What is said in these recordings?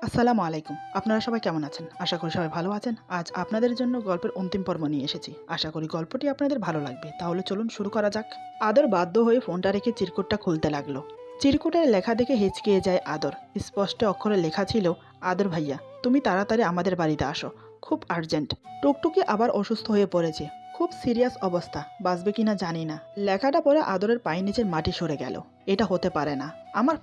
আসসালামু আলাইকুম। আপনারা সবাই কেমন আছেন? আশা করি সবাই ভালো আছেন। আজ আপনাদের জন্য গল্পের অন্তিম পর্ব নিয়ে এসেছি। আশা করি গল্পটি আপনাদের ভালো লাগবে। তাহলে চলুন শুরু করা যাক। আদর বাধ্য হয়ে ফোনটা রেখে চিরকুটটা খুলতে লাগলো। চিরকুটের লেখা দেখে হেঁচকিয়ে যায় আদর। স্পষ্ট অক্ষরে লেখা ছিল, আদর ভাইয়া, তুমি তাড়াতাড়ি আমাদের বাড়িতে আসো। খুব আর্জেন্ট। টুকটুকি আবার অসুস্থ হয়ে পড়েছে। খুব সিরিয়াস অবস্থা, বাঁচবে কিনা জানি না। লেখাটা পরে আদরের পায়ের নিচের মাটি সরে গেল। এটা হতে পারে না। আমার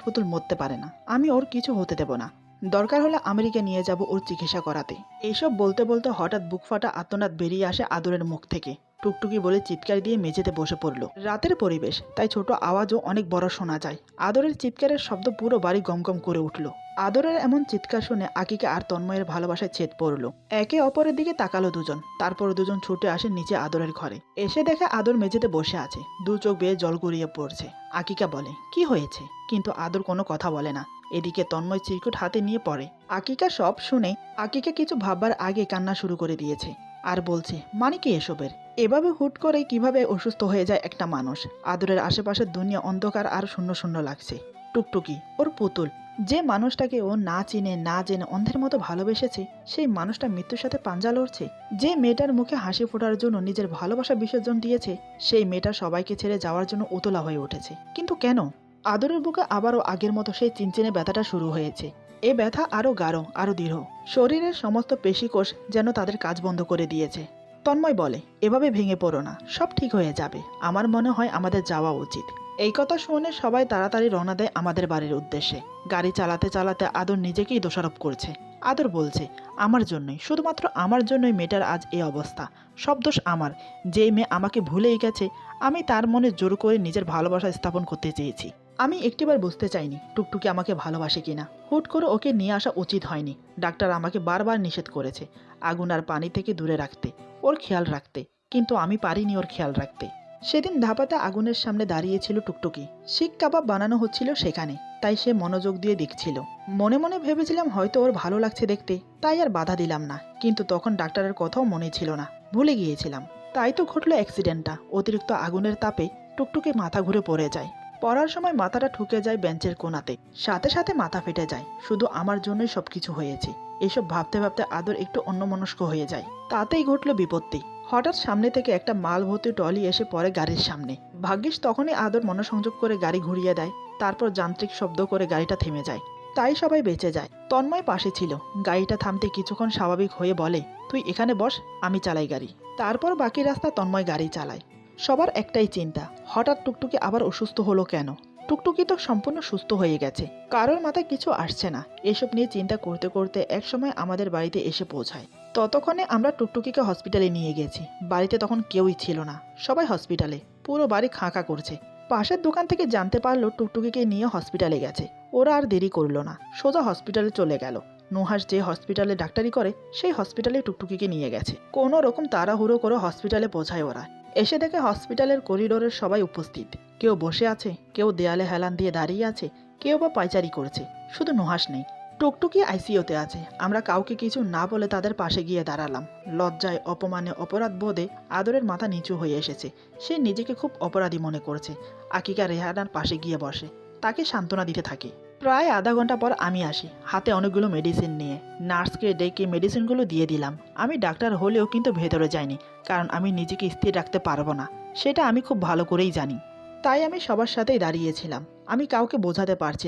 পুতুল মরতে পারে না। আমি ওর কিছু হতে দেব না। দরকার হলে আমেরিকা নিয়ে যাব ওর চিকিৎসা করাতে। এইসব বলতে বলতে হঠাৎ বুক ফাটা আর্তনাদ বেরিয়ে আসে আদরের মুখ থেকে। টুকটুকি বলে চিৎকার দিয়ে মেঝেতে বসে পড়ল। রাতের পরিবেশ, তাই ছোট আওয়াজও অনেক বড় শোনা যায়। আদরের চিৎকারের শব্দ পুরো বাড়ি গমগম করে উঠল। আদরের এমন চিৎকার শুনে আকিকা আর তন্ময়ের ভালোবাসায় ছেদ পড়ল। একে অপরের দিকে তাকালো দুজন। তারপর দুজন ছুটে আসে নিচে আদরের ঘরে। এসে দেখে আদর মেঝেতে বসে আছে, দু চোখ বেয়ে জল গড়িয়ে পড়ছে। আকিকা বলে, কি হয়েছে? কিন্তু আদর কোনো কথা বলে না। এদিকে তন্ময় চিরকুট হাতে নিয়ে পড়ে। আকিকা সব শুনে আকিকা কিছু ভাববার আগে কান্না শুরু করে দিয়েছে। আর বলছে, মানে কি এসবের? এভাবে হুট করে কিভাবে অসুস্থ হয়ে যায় একটা মানুষ? আদরের আশেপাশের দুনিয়া অন্ধকার আর শূন্য শূন্য লাগছে। টুকটুকি, ওর পুতুল, যে মানুষটাকে ও না চিনে না জেনে অন্ধের মতো ভালোবেসেছে, সেই মানুষটা মৃত্যুর সাথে পাঞ্জা লড়ছে। যে মেয়েটার মুখে হাসি ফোটার জন্য নিজের ভালোবাসা বিসর্জন দিয়েছে, সেই মেয়েটা সবাইকে ছেড়ে যাওয়ার জন্য উতলা হয়ে উঠেছে। কিন্তু কেন? আদরের বুকে আবারও আগের মতো সেই চিনচিনে ব্যথাটা শুরু হয়েছে। এ ব্যথা আরও গাঢ়, আরও দৃঢ়। শরীরের সমস্ত পেশিকোষ যেন তাদের কাজ বন্ধ করে দিয়েছে। তন্ময় বলে, এভাবে ভেঙে পড়ো না, সব ঠিক হয়ে যাবে। আমার মনে হয় আমাদের যাওয়া উচিত। এই কথা শুনে সবাই তাড়াতাড়ি রওনা দেয় আমাদের বাড়ির উদ্দেশ্যে। গাড়ি চালাতে চালাতে আদর নিজেকেই দোষারোপ করছে। আদর বলছে, আমার জন্যই, শুধুমাত্র আমার জন্যই মেয়েটার আজ এই অবস্থা। সব দোষ আমার। যে মেয়ে আমাকে ভুলেই গেছে, আমি তার মনে জোর করে নিজের ভালোবাসা স্থাপন করতে চেয়েছি। আমি একটিবার বুঝতে চাইনি টুকটুকি আমাকে ভালোবাসে কিনা। হুট করে ওকে নিয়ে আসা উচিত হয়নি। ডাক্তার আমাকে বারবার নিষেধ করেছে আগুন আর পানি থেকে দূরে রাখতে, ওর খেয়াল রাখতে। কিন্তু আমি পারিনি ওর খেয়াল রাখতে। সেদিন ধাপাতে আগুনের সামনে দাঁড়িয়েছিল টুকটুকি। শিক কাবাব বানানো হচ্ছিল সেখানে, তাই সে মনোযোগ দিয়ে দেখছিল। মনে মনে ভেবেছিলাম হয়তো ওর ভালো লাগছে দেখতে, তাই আর বাধা দিলাম না। কিন্তু তখন ডাক্তারের কথাও মনে ছিল না, ভুলে গিয়েছিলাম। তাই তো ঘটলো অ্যাক্সিডেন্টটা। অতিরিক্ত আগুনের তাপে টুকটুকি মাথা ঘুরে পড়ে যায়। পড়ার সময় মাথাটা ঠুকে যায় বেঞ্চের কোণাতে। সাথে সাথে মাথা ফেটে যায়। শুধু আমার জন্যই সবকিছু হয়েছে। এসব ভাবতে ভাবতে আদর একটু অন্যমনস্ক হয়ে যায়। তাতেই ঘটল বিপত্তি। হঠাৎ সামনে থেকে একটা মাল ভর্তি ট্রলি এসে পড়ে গাড়ির সামনে। ভাগ্যিস তখনই আদর মনোসংযোগ করে গাড়ি ঘুরিয়ে দেয়। তারপর যান্ত্রিক শব্দ করে গাড়িটা থেমে যায়। তাই সবাই বেঁচে যায়। তন্ময় পাশে ছিল। গাড়িটা থামতে কিছুক্ষণ স্বাভাবিক হয়ে বলে, তুই এখানে বস, আমি চালাই গাড়ি। তারপর বাকি রাস্তা তন্ময় গাড়ি চালায়। সবার একটাই চিন্তা, হঠাৎ টুকটুকি আবার অসুস্থ হলো কেন? টুকটুকি তো সম্পূর্ণ সুস্থ হয়ে গেছে। কারোর মাথায় কিছু আসছে না। এসব নিয়ে চিন্তা করতে করতে একসময় আমাদের বাড়িতে এসে পৌঁছায়। ততক্ষণে আমরা টুকটুকিকে হসপিটালে নিয়ে গেছি। বাড়িতে তখন কেউই ছিল না, সবাই হসপিটালে। পুরো বাড়ি খাঁকা করছে। পাশের দোকান থেকে জানতে পারলো টুকটুকিকে নিয়ে হসপিটালে গেছে। ওরা আর দেরি করলো না, সোজা হসপিটালে চলে গেল। নুহাস যে হসপিটালে ডাক্তারি করে, সেই হসপিটালে টুকটুকিকে নিয়ে গেছে। কোনো রকম তাড়াহুড়ো করে হসপিটালে পৌঁছায় ওরা। এসে দেখে হসপিটালের করিডোরের সবাই উপস্থিত। কেউ বসে আছে, কেউ দেয়ালে হেলান দিয়ে দাঁড়িয়ে আছে, কেউ বা পায়চারি করছে। শুধু নুহাস নেই। টুকটুকি আইসিইউতে আছে। আমরা কাউকে কিছু না বলে তাদের পাশে গিয়ে দাঁড়ালাম। লজ্জায়, অপমানে, অপরাধ বোধে আদরের মাথা নিচু হয়ে এসেছে। সে নিজেকে খুব অপরাধী মনে করছে। আকিকা রেহানার পাশে গিয়ে বসে, তাকে সান্ত্বনা দিতে থাকে। প্রায় আধা ঘন্টা পর আমি আসি, হাতে অনেকগুলো মেডিসিন নিয়ে। নার্সকে ডেকে মেডিসিনগুলো দিয়ে দিলাম। আমি ডাক্তার হলেও কিন্তু ভেতরে যাইনি, কারণ আমি নিজেকে স্থির রাখতে পারবো না, সেটা আমি খুব ভালো করেই জানি। তাই আমি সবার সাথেই দাঁড়িয়েছিলাম। আমি কাউকে বোঝাতে পারছি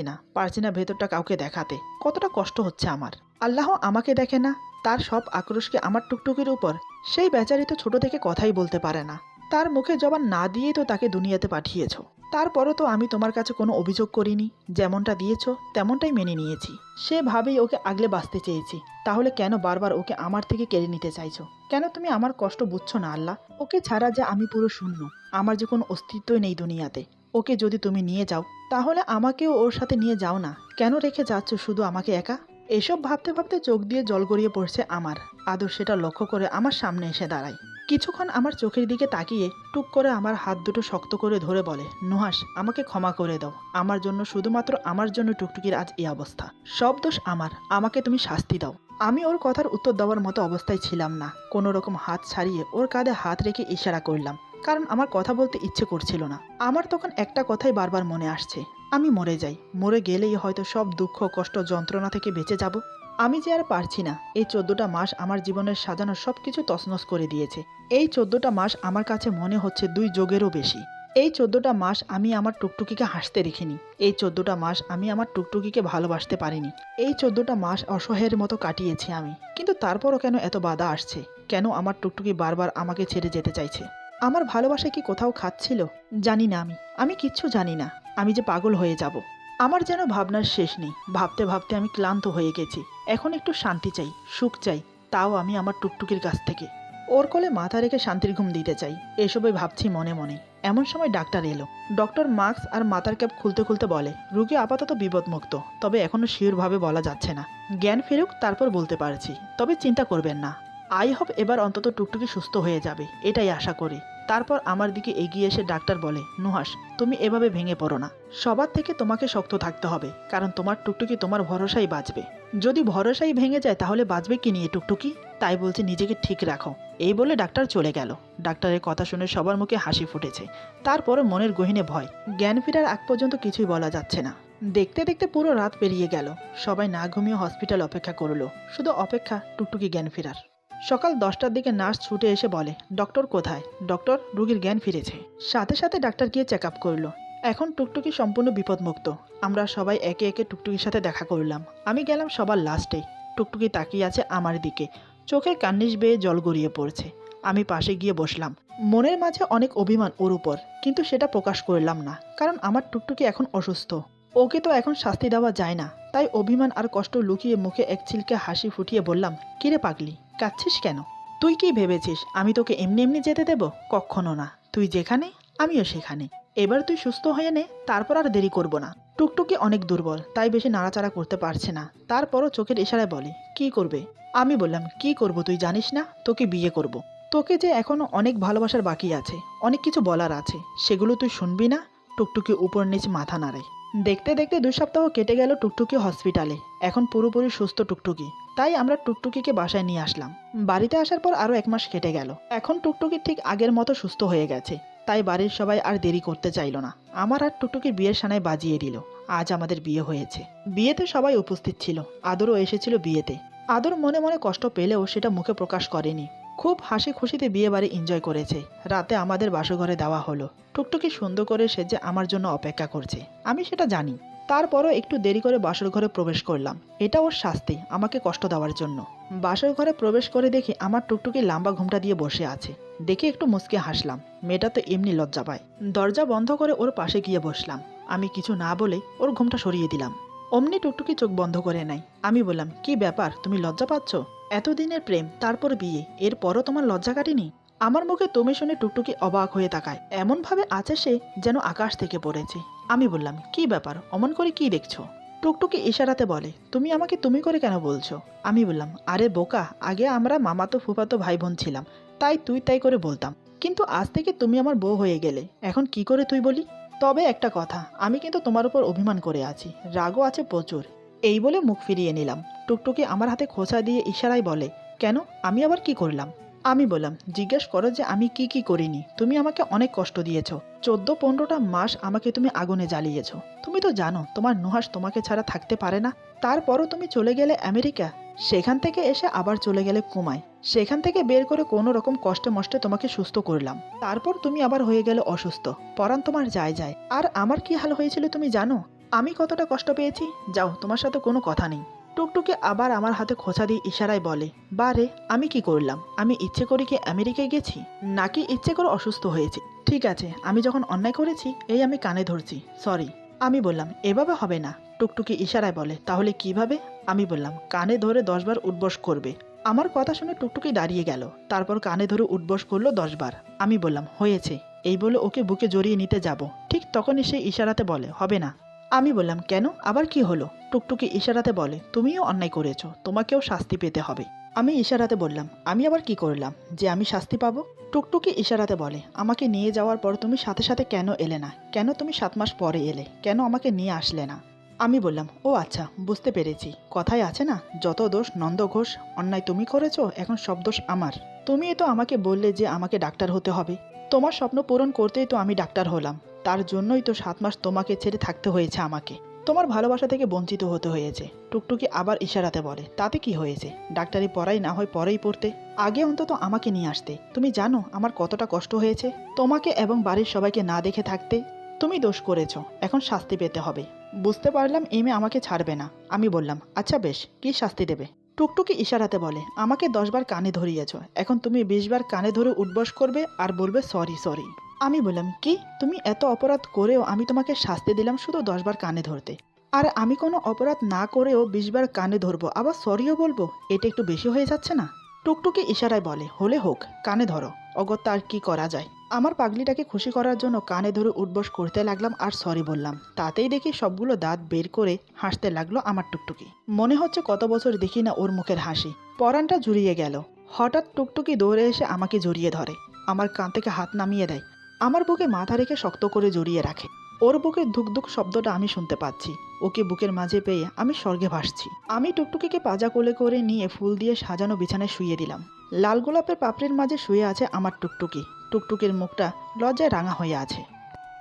না ভেতরটা কাউকে দেখাতে কতটা কষ্ট হচ্ছে আমার। আল্লাহ আমাকে দেখে না? তার সব আক্রোশকে আমার টুকটুকির উপর। সেই বেচারি তো ছোট থেকে কথাই বলতে পারে না। তার মুখে জবান না দিয়েই তো তাকে দুনিয়াতে পাঠিয়েছ। তারপরও তো আমি তোমার কাছে কোনো অভিযোগ করিনি। যেমনটা দিয়েছ তেমনটাই মেনে নিয়েছি। সেভাবেই ওকে আগলে বাঁচতে চেয়েছি। তাহলে কেন বারবার ওকে আমার থেকে কেড়ে নিতে চাইছো? কেন তুমি আমার কষ্ট বুঝছো না আল্লাহ? ওকে ছাড়া যে আমি পুরো শূন্য। আমার যে কোনো অস্তিত্বই নেই দুনিয়াতে। ওকে যদি তুমি নিয়ে যাও, তাহলে আমাকেও ওর সাথে নিয়ে যাও না। কেন রেখে যাচ্ছ শুধু আমাকে একা? এসব ভাবতে ভাবতে চোখ দিয়ে জল গড়িয়ে পড়ছে আমার। আদর সেটা লক্ষ্য করে আমার সামনে এসে দাঁড়ায়। কিছুক্ষণ আমার চোখের দিকে তাকিয়ে টুক করে আমার হাত দুটো শক্ত করে ধরে বলে, নুহাস, আমাকে ক্ষমা করে দাও। আমার জন্য, শুধুমাত্র আমার জন্য টুকটুকির আজ এই অবস্থা। সব দোষ আমার। আমাকে তুমি শাস্তি দাও। আমি ওর কথার উত্তর দেওয়ার মতো অবস্থায় ছিলাম না। কোনো রকম হাত ছাড়িয়ে ওর কাঁধে হাত রেখে ইশারা করলাম, কারণ আমার কথা বলতে ইচ্ছে করছিল না। আমার তখন একটা কথাই বারবার মনে আসছে, আমি মরে যাই, মরে গেলেই হয়তো সব দুঃখ কষ্ট যন্ত্রণা থেকে বেঁচে যাব। আমি যে আর পারছি না। এই 14টা মাস আমার জীবনের সাজানো সব কিছু তছনছ করে দিয়েছে। এই 14টা মাস আমার কাছে মনে হচ্ছে 2 যোগেরও বেশি। এই 14টা মাস আমি আমার টুকটুকিকে হাসতে দেখিনি। এই 14টা মাস আমি আমার টুকটুকিকে ভালোবাসতে পারিনি। এই 14টা মাস অসহায়ের মতো কাটিয়েছি আমি। কিন্তু তারপরও কেন এত বাধা আসছে? কেন আমার টুকটুকি বারবার আমাকে ছেড়ে যেতে চাইছে? আমার ভালোবাসা কি কোথাও খাচ্ছিল? জানি না আমি কিচ্ছু জানি না। আমি যে পাগল হয়ে যাব। আমার যেন ভাবনার শেষ নেই। ভাবতে ভাবতে আমি ক্লান্ত হয়ে গেছি। এখন একটু শান্তি চাই, সুখ চাই, তাও আমি আমার টুকটুকির কাছ থেকে। ওর কোলে মাথা রেখে শান্তির ঘুম দিতে চাই। এসবই ভাবছি মনে মনে। এমন সময় ডাক্তার এলো। ডক্টর মাস্ক আর মাথার ক্যাপ খুলতে খুলতে বলে, রোগী আপাতত বিপদমুক্ত, তবে এখনো শিওরভাবে বলা যাচ্ছে না। জ্ঞান ফেরুক, তারপর বলতে পারছি। তবে চিন্তা করবেন না। আই হোপ এবার অন্তত টুকটুকি সুস্থ হয়ে যাবে, এটাই আশা করি। তারপর আমার দিকে এগিয়ে এসে ডাক্তার বলে, নুহাস, তুমি এভাবে ভেঙে পড়ো না। সবার থেকে তোমাকে শক্ত থাকতে হবে, কারণ তোমার টুকটুকি তোমার ভরসাই বাঁচবে। যদি ভরসাই ভেঙে যায় তাহলে বাঁচবে কি নিয়ে টুকটুকি? তাই বলছে নিজেকে ঠিক রাখো। এই বলে ডাক্তার চলে গেল। ডাক্তারের কথা শুনে সবার মুখে হাসি ফুটেছে। তারপরে মনের গহীনে ভয়। জ্ঞান ফেরার আগ পর্যন্ত কিছুই বলা যাচ্ছে না। দেখতে দেখতে পুরো রাত পেরিয়ে গেল। সবাই না ঘুমিয়ে হসপিটাল অপেক্ষা করলো। শুধু অপেক্ষা টুকটুকি জ্ঞান ফেরার। সকাল 10টার দিকে নার্স ছুটে এসে বলে, ডক্টর কোথায়? ডক্টর, রোগীর জ্ঞান ফিরেছে। সাথে সাথে ডাক্তার গিয়ে চেক আপ করলো। এখন টুকটুকি সম্পূর্ণ বিপদমুক্ত। আমরা সবাই একে একে টুকটুকির সাথে দেখা করলাম। আমি গেলাম সবার লাস্টে। টুকটুকি তাকিয়ে আছে আমার দিকে। চোখের কার্নিশ বেয়ে জল গড়িয়ে পড়ছে। আমি পাশে গিয়ে বসলাম। মনের মাঝে অনেক অভিমান ওর উপর, কিন্তু সেটা প্রকাশ করলাম না, কারণ আমার টুকটুকি এখন অসুস্থ। ওকে তো এখন শাস্তি দেওয়া যায় না। তাই অভিমান আর কষ্ট লুকিয়ে মুখে এক ছিলকে হাসি ফুটিয়ে বললাম, কিরে পাগলি, কাঁদছিস কেন? তুই কি ভেবেছিস আমি তোকে এমনি এমনি যেতে দেব? কখনো না। তুই যেখানে, আমিও সেখানে। এবার তুই সুস্থ হয়ে নে, তারপর আর দেরি করব না। টুকটুকি অনেক দুর্বল, তাই বেশি নাড়াচাড়া করতে পারছে না। তারপরও চোখের ইশারায় বলে, কি করবে? আমি বললাম, কি করব তুই জানিস না? তোকে বিয়ে করব। তোকে যে এখনো অনেক ভালোবাসার বাকি আছে, অনেক কিছু বলার আছে, সেগুলো তুই শুনবি না? টুকটুকি উপর নিচ মাথা নাড়ে। দেখতে দেখতে 2 সপ্তাহ কেটে গেল টুকটুকি হসপিটালে। এখন পুরোপুরি সুস্থ টুকটুকি। তাই আমরা টুকটুকিকে বাসায় নিয়ে আসলাম। বাড়িতে আসার পর আরও 1 মাস কেটে গেল। এখন টুকটুকি ঠিক আগের মতো সুস্থ হয়ে গেছে। তাই বাড়ির সবাই আর দেরি করতে চাইল না। আমার আর টুকটুকির বিয়ের সানাই বাজিয়ে দিল। আজ আমাদের বিয়ে হয়েছে। বিয়েতে সবাই উপস্থিত ছিল। আদরও এসেছিল বিয়েতে। আদর মনে মনে কষ্ট পেলেও সেটা মুখে প্রকাশ করেনি। খুব হাসি খুশিতে বিয়ে বাড়ি এনজয় করেছে। রাতে আমাদের বাসঘরে দেওয়া হলো। টুকটুকি সুন্দর করে সেজে আমার জন্য অপেক্ষা করছে। আমি সেটা জানি। তারপরও একটু দেরি করে বাসর ঘরে প্রবেশ করলাম। এটা ওর শাস্তি, আমাকে কষ্ট দেওয়ার জন্য। বাসর ঘরে প্রবেশ করে দেখি আমার টুকটুকি লম্বা ঘুমটা দিয়ে বসে আছে। দেখে একটু মুচকে হাসলাম। মেয়েটা তো এমনি লজ্জা পায়। দরজা বন্ধ করে ওর পাশে গিয়ে বসলাম। আমি কিছু না বলে ওর ঘুমটা সরিয়ে দিলাম। অমনি টুকটুকি চোখ বন্ধ করে নেয়। আমি বললাম, কি ব্যাপার, তুমি লজ্জা পাচ্ছ? এতদিনের প্রেম, তারপর বিয়ে, এরপরও তোমার লজ্জা কাটেনি? আমার মুখে তুমি শুনে টুকটুকি অবাক হয়ে তাকায়। এমনভাবে আছে সে যেন আকাশ থেকে পড়েছে। আমি বললাম, কি ব্যাপার, অমন করে কি দেখছো? টুকটুকি ইশারাতে বলে, তুমি আমাকে তুমি করে কেন বলছো? আমি বললাম, আরে বোকা, আগে আমরা মামাতো ফুফাতো ভাই বোন ছিলাম, তাই তুই তাই করে বলতাম। কিন্তু আজ থেকে তুমি আমার বউ হয়ে গেলে, এখন কি করে তুই বলি? তবে একটা কথা, আমি কিন্তু তোমার উপর অভিমান করে আছি, রাগও আছে প্রচুর। এই বলে মুখ ফিরিয়ে নিলাম। টুকটুকি আমার হাতে খোঁচা দিয়ে ইশারায় বলে, কেন, আমি আবার কি করলাম? আমি বললাম, জিজ্ঞেস করো যে আমি কি কি করিনি। তুমি আমাকে অনেক কষ্ট দিয়েছো। 14-15টা মাস আমাকে তুমি আগুনে জ্বালিয়েছো। তুমি তো জানো তোমার নুহাস তোমাকে ছাড়া থাকতে পারে না। তারপরও তুমি চলে গেলে আমেরিকা। সেখান থেকে এসে আবার চলে গেলে কুমায়। সেখান থেকে বের করে কোনো রকম কষ্টে মষ্টে তোমাকে সুস্থ করলাম। তারপর তুমি আবার হয়ে গেলে অসুস্থ। পরাণ তোমার যায় যায়। আর আমার কি হাল হয়েছিল তুমি জানো? আমি কতটা কষ্ট পেয়েছি। যাও, তোমার সাথে কোনো কথা নেই। টুকটুকি আবার আমার হাতে খোঁচা দিয়ে ইশারায় বলে, বারে, আমি কি করলাম? আমি ইচ্ছে করে কি আমেরিকায় গেছি? নাকি ইচ্ছে করে অসুস্থ হয়েছি? ঠিক আছে, আমি যখন অন্যায় করেছি, এই আমি কানে ধরছি, সরি। আমি বললাম, এভাবে হবে না। টুকটুকি ইশারায় বলে, তাহলে কিভাবে? আমি বললাম, কানে ধরে 10 বার উঠবস করবে। আমার কথা শুনে টুকটুকি দাঁড়িয়ে গেল। তারপর কানে ধরে উঠবস করলো 10 বার। আমি বললাম, হয়েছে। এই বলে ওকে বুকে জড়িয়ে নিতে যাব, ঠিক তখনই সে ইশারাতে বলে, হবে না। আমি বললাম, কেন, আবার কি হলো? টুকটুকি ইশারাতে বলে, তুমিও অন্যায় করেছো, তোমাকেও শাস্তি পেতে হবে। আমি ইশারাতে বললাম, আমি আবার কি করলাম যে আমি শাস্তি পাবো? টুকটুকি ইশারাতে বলে, আমাকে নিয়ে যাওয়ার পর তুমি সাথে সাথে কেন এলে না? কেন তুমি 7 মাস পরে এলে? কেন আমাকে নিয়ে আসলে না? আমি বললাম, ও আচ্ছা, বুঝতে পেরেছি। কথায় আছে না, যত দোষ নন্দ ঘোষ, অন্যায় তুমি করেছো, এখন সব দোষ আমার। তুমি তো আমাকে বললে যে আমাকে ডাক্তার হতে হবে। তোমার স্বপ্ন পূরণ করতেই তো আমি ডাক্তার হলাম। তার জন্যই তো 7 মাস তোমাকে ছেড়ে থাকতে হয়েছে আমাকে। তোমার ভালোবাসা থেকে বঞ্চিত হতে হয়েছে। টুকটুকি আবার ইশারাতে বলে, তাতে কি হয়েছে? ডাক্তারি পড়াই না হয় পরেই পড়তে, আগে অন্তত আমাকে নিয়ে আসতে। তুমি জানো আমার কতটা কষ্ট হয়েছে তোমাকে এবং বাড়ির সবাইকে না দেখে থাকতে। তুমি দোষ করেছো, এখন শাস্তি পেতে হবে। বুঝতে পারলাম এই মেয়ে আমাকে ছাড়বে না। আমি বললাম, আচ্ছা বেশ, কি শাস্তি দেবে? টুকটুকি ইশারাতে বলে, আমাকে 10 বার কানে ধরিয়েছ, এখন তুমি 20 বার কানে ধরে উঠবস করবে আর বলবে সরি সরি। আমি বললাম, কি? তুমি এত অপরাধ করেও আমি তোমাকে শাস্তি দিলাম শুধু 10 বার কানে ধরতে, আর আমি কোনো অপরাধ না করেও 20 বার কানে ধরবো, আবার সরিও বলবো? এটা একটু বেশি হয়ে যাচ্ছে না? টুকটুকি ইশারায় বলে, হলে হোক, কানে ধরো, অগত্যা আর কি করা যায়। আমার পাগলিটাকে খুশি করার জন্য কানে ধরে উঠবস করতে লাগলাম আর সরি বললাম। তাতেই দেখি সবগুলো দাঁত বের করে হাসতে লাগলো আমার টুকটুকি। মনে হচ্ছে কত বছর দেখি না ওর মুখের হাসি। পরানটা জুড়িয়ে গেল। হঠাৎ টুকটুকি দৌড়ে এসে আমাকে জড়িয়ে ধরে, আমার কান থেকে হাত নামিয়ে দেয়, আমার বুকে মাথা রেখে শক্ত করে জড়িয়ে রাখে। ওর বুকে ধুকধুক শব্দটা আমি শুনতে পাচ্ছি। ওকে বুকের মাঝে পেয়ে আমি স্বর্গে ভাসছি। আমি টুকটুকিকে পাজা কোলে করে নিয়ে ফুল দিয়ে সাজানো বিছানায় শুইয়ে দিলাম। লাল গোলাপের পাপড়ির মাঝে শুয়ে আছে আমার টুকটুকি। টুকটুকির মুখটা লজ্জায় রাঙা হয়ে আছে।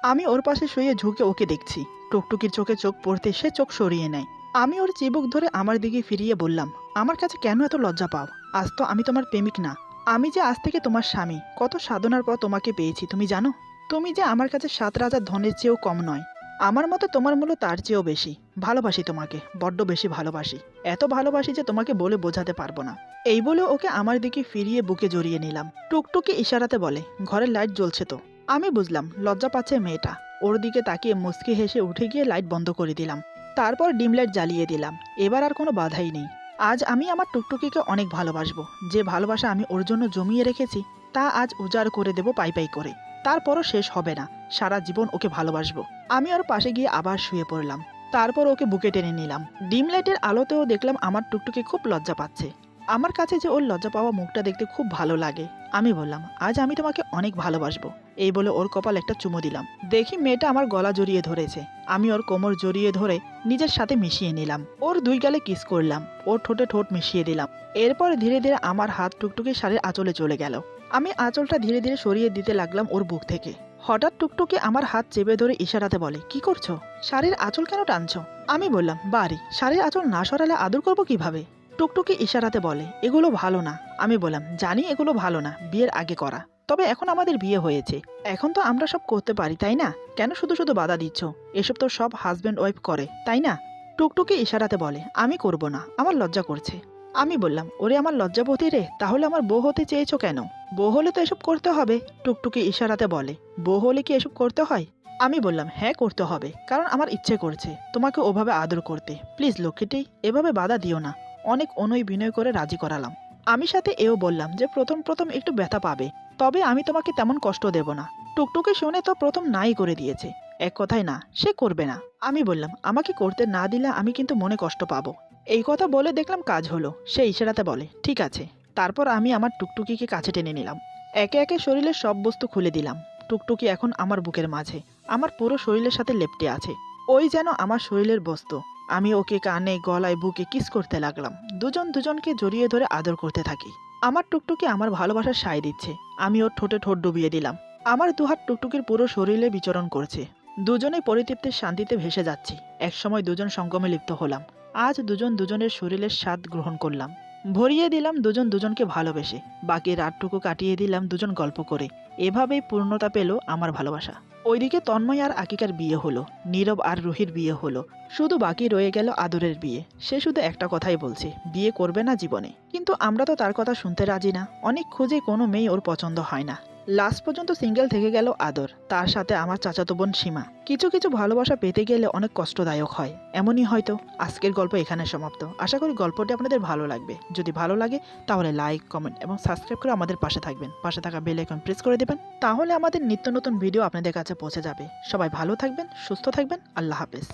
আমি ওর পাশে শুয়ে ঝুঁকে ওকে দেখছি। টুকটুকির চোখে চোখ পড়তে সে চোখ সরিয়ে নেয়। আমি ওর চিবুক ধরে আমার দিকে ফিরিয়ে বললাম, আমার কাছে কেন এত লজ্জা পাও? আজ তো আমি তোমার প্রেমিক না, আমি যে আজ থেকে তোমার স্বামী। কত সাধনার পর তোমাকে পেয়েছি তুমি জানো? তুমি যে আমার কাছে 7 রাজার ধনের চেয়েও কম নয়। আমার মতো তোমার মূল্য তার চেয়েও বেশি। ভালোবাসি তোমাকে, বড্ড বেশি ভালোবাসি। এত ভালোবাসি যে তোমাকে বলে বোঝাতে পারবো না। এই বলে ওকে আমার দিকে ফিরিয়ে বুকে জড়িয়ে নিলাম। টুকটুকি ইশারাতে বলে, ঘরের লাইট জ্বলছে তো। আমি বুঝলাম লজ্জা পাচ্ছে মেয়েটা। ওর দিকে তাকিয়ে মুচকি হেসে উঠে গিয়ে লাইট বন্ধ করে দিলাম। তারপর ডিম লাইট জ্বালিয়ে দিলাম। এবার আর কোনো বাধাই নেই। আজ আমি আমার টুকটুকিকে অনেক ভালোবাসবো। যে ভালোবাসা আমি ওর জন্য জমিয়ে রেখেছি তা আজ উজাড় করে দেব পাই পাই করে। তারপরও শেষ হবে না, সারা জীবন ওকে ভালোবাসবো। আমি ওর পাশে গিয়ে আবার শুয়ে পড়লাম। তারপর ওকে বুকে টেনে নিলাম। ডিম লাইটের আলোতেও দেখলাম আমার টুকটুকি খুব লজ্জা পাচ্ছে। আমার কাছে যে ওর লজ্জা পাওয়া মুখটা দেখতে খুব ভালো লাগে। আমি বললাম, আজ আমি তোমাকে অনেক ভালোবাসবো। এই বলে ওর কপাল একটা চুমু দিলাম। দেখি মেয়েটা আমার গলা জড়িয়ে ধরেছে। আমি ওর কোমর জড়িয়ে ধরে নিজের সাথে মিশিয়ে নিলাম। ওর 2 গালে কিস করলাম, ওর ঠোঁটে ঠোঁট মিশিয়ে দিলাম। এরপর ধীরে ধীরে আমার হাত টুকটুকির শাড়ির আঁচলে চলে গেল। আমি আঁচলটা ধীরে ধীরে সরিয়ে দিতে লাগলাম ওর বুক থেকে। হঠাৎ টুকটুকি আমার হাত চেপে ধরে ইশারাতে বলে, কি করছো? শাড়ির আঁচল কেন টানছো? আমি বললাম, বাড়ি, শাড়ির আঁচল না সরালে আদর করবো কিভাবে? টুকটুকি ইশারাতে বলে, এগুলো ভালো না। আমি বললাম, জানি এগুলো ভালো না, বিয়ের আগে করা। তবে এখন আমাদের বিয়ে হয়েছে, এখন তো আমরা সব করতে পারি, তাই না? কেন শুধু শুধু বাধা দিচ্ছ? এসব তো সব হাজব্যান্ড ওয়াইফ করে, তাই না? টুকটুকি ইশারাতে বলে, আমি করব না, আমার লজ্জা করছে। আমি বললাম, ওরে আমার লজ্জাবতী রে, তাহলে আমার বউ হতে চেয়েছো কেন? বউ হলে তো এসব করতে হবে। টুকটুকি ইশারাতে বলে, বউ হলে কি এসব করতে হয়? আমি বললাম, হ্যাঁ করতে হবে, কারণ আমার ইচ্ছে করছে তোমাকে ওভাবে আদর করতে। প্লিজ লক্ষ্মীটি, এভাবে বাধা দিও না। অনেক অনুয় বিনয় করে রাজি করালাম। আমি সাথে এও বললাম যে প্রথম প্রথম একটু ব্যথা পাবে, তবে আমি তোমাকে তেমন কষ্ট দেব না। টুকটুকি শুনে তো প্রথম নাই করে দিয়েছে। এক কথায় না, সে করবে না। আমি বললাম, আমাকে করতে না দিলে আমি কিন্তু মনে কষ্ট পাবো। এই কথা বলে দেখলাম কাজ হলো। সে ইশারাতে বলে, ঠিক আছে। তারপর আমি আমার টুকটুকিকে কাছে টেনে নিলাম। একে একে শরীরের সব বস্তু খুলে দিলাম। টুকটুকি এখন আমার বুকের মাঝে, আমার পুরো শরীরের সাথে লেপ্টে আছে। ওই যেন আমার শরীরের বস্তু। আমি ওকে কানে গলায় বুকে কিস করতে লাগলাম। দুজন দুজনকে জড়িয়ে ধরে আদর করতে থাকি। আমার টুকটুকি আমার ভালোবাসার সায় দিচ্ছে। আমি ওর ঠোঁটে ঠোঁট ডুবিয়ে দিলাম। আমার দুহাত টুকটুকির পুরো শরীরে বিচরণ করছে। দুজনেই পরিতৃপ্তির শান্তিতে ভেসে যাচ্ছি। একসময় দুজন সঙ্গমে লিপ্ত হলাম। আজ দুজন দুজনের শরীরের স্বাদ গ্রহণ করলাম। ভরিয়ে দিলাম দুজন দুজনকে ভালোবেসে। বাকি রাতটুকু কাটিয়ে দিলাম দুজন গল্প করে। এভাবেই পূর্ণতা পেল আমার ভালোবাসা। ওইদিকে তন্ময় আর আকিকার বিয়ে হলো। নীরব আর রুহির বিয়ে হলো। শুধু বাকি রয়ে গেল আদরের বিয়ে। সে শুধু একটা কথাই বলছে, বিয়ে করবে না জীবনে। কিন্তু আমরা তো তার কথা শুনতে রাজি না। অনেক খুঁজে কোনো মেয়ে ওর পছন্দ হয় না। লাস্ট পর্যন্ত সিঙ্গেল থেকে গেল আদর, তার সাথে আমার চাচাতো বোন সীমা। কিছু কিছু ভালোবাসা পেতে গেলে অনেক কষ্টদায়ক হয়। এমনই হয়তো। আজকের গল্প এখানে সমাপ্ত। আশা করি গল্পটি আপনাদের ভালো লাগবে। যদি ভালো লাগে তাহলে লাইক, কমেন্ট এবং সাবস্ক্রাইব করে আমাদের পাশে থাকবেন। পাশে থাকা বেল আইকন প্রেস করে দেবেন, তাহলে আমাদের নিত্য নতুন ভিডিও আপনাদের কাছে পৌঁছে যাবে। সবাই ভালো থাকবেন, সুস্থ থাকবেন। আল্লাহ হাফেজ।